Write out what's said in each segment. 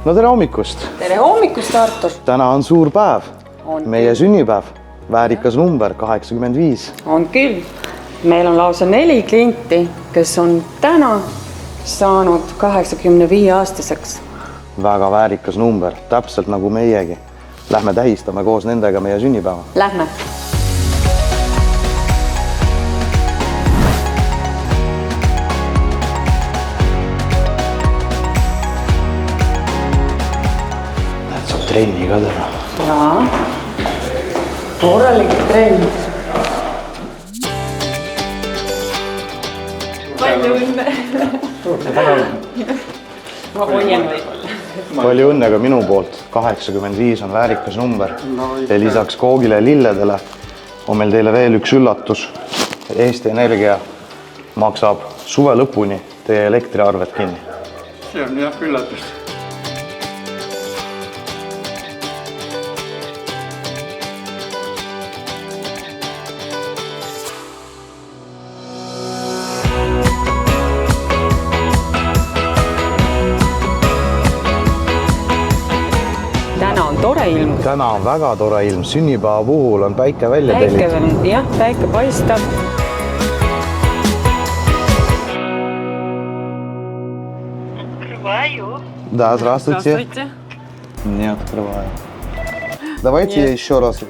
No tere hommikust! Tere hommikust, Artur! Täna on suur päev. Meie sünnipäev. Väärikas number 85. On küll. Meil on lausa 4 klienti, kes on täna saanud 85-aastaseks. Väga väärikas number, täpselt nagu meiegi. Lähme tähistame koos nendega meie sünnipäeva. Lähme! Näed, saab trenni ka teha. Jaa. Korralik trenn. Palju õnne! Ma hoian võib-olla. Palju õnne ka minu poolt. 85 on väärikas number. Ja lisaks koogile ja lilledele on meil teile veel üks üllatus. Eesti Energia maksab suve lõpuni teie elektriarvet kinni. See on jah üllatus. Täna on tore ilm. Täna on väga tore ilm. Sünnipäeva puhul on päike välja tellitud. Jah, päike paistab. Да, здравствуйте. Не открываю. Давайте еще раз.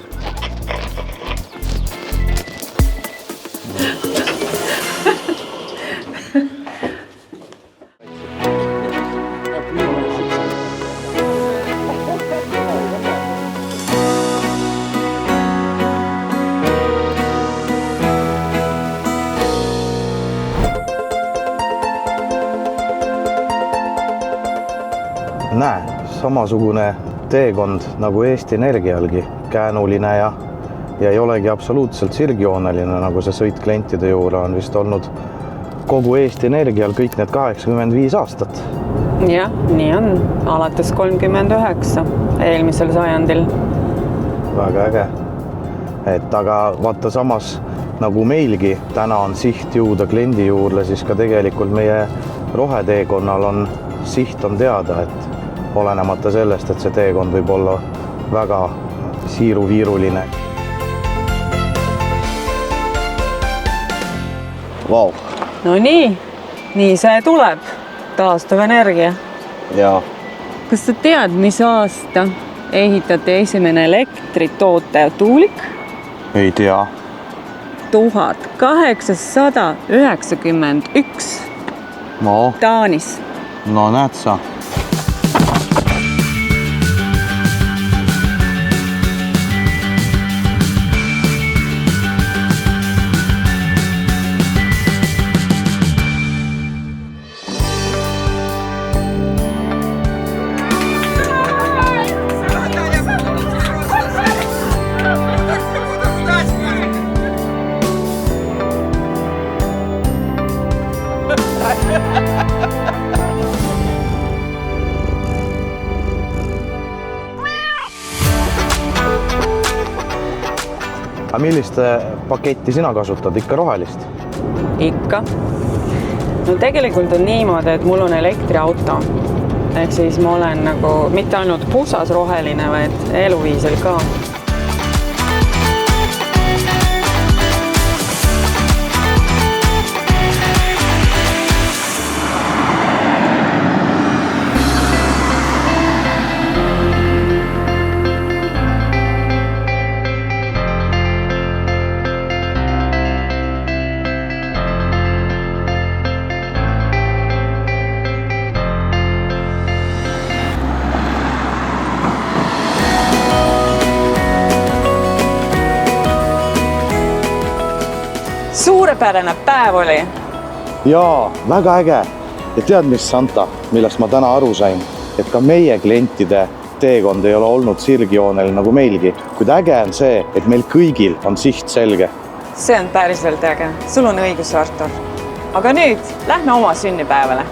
Näe, samasugune teekond nagu Eesti Energialgi, käänuline ja ei olegi absoluutselt sirgjooneline, nagu see sõit klientide juurde on vist olnud kogu Eesti Energial kõik need 85 aastat. Jah, nii on. Alates 39 eelmisel sajandil. Väga äge. Aga vaata samas nagu meilgi täna on siht jõuda kliendi juurde, siis ka tegelikult meie roheteekonnal on siht on teada, et olenemata sellest, et see teekond võib olla väga siiruviiruline. Vau! No nii see tuleb. Taastuv energia. Ja. Kas sa tead, mis aasta ehitati esimene elektritoote tuulik? Ei tea. 1891. No, Taanis. no näed sa. Aga millist paketti sina kasutad? Ikka rohelist? Ikka. No tegelikult on niimoodi, et mul on elektriauto. Ehk siis ma olen nagu mitte ainult pusas roheline, vaid eluviisil ka. Suurepärane päev oli. Jaa, väga äge. Ja tead, mis Santa, millest ma täna aru sain, et ka meie klientide teekond ei ole olnud sirgjoonel nagu meilgi. Kuid äge on see, et meil kõigil on siht selge. See on päriselt äge. Sul on õigus, Artur. Aga nüüd lähme oma sünnipäevale.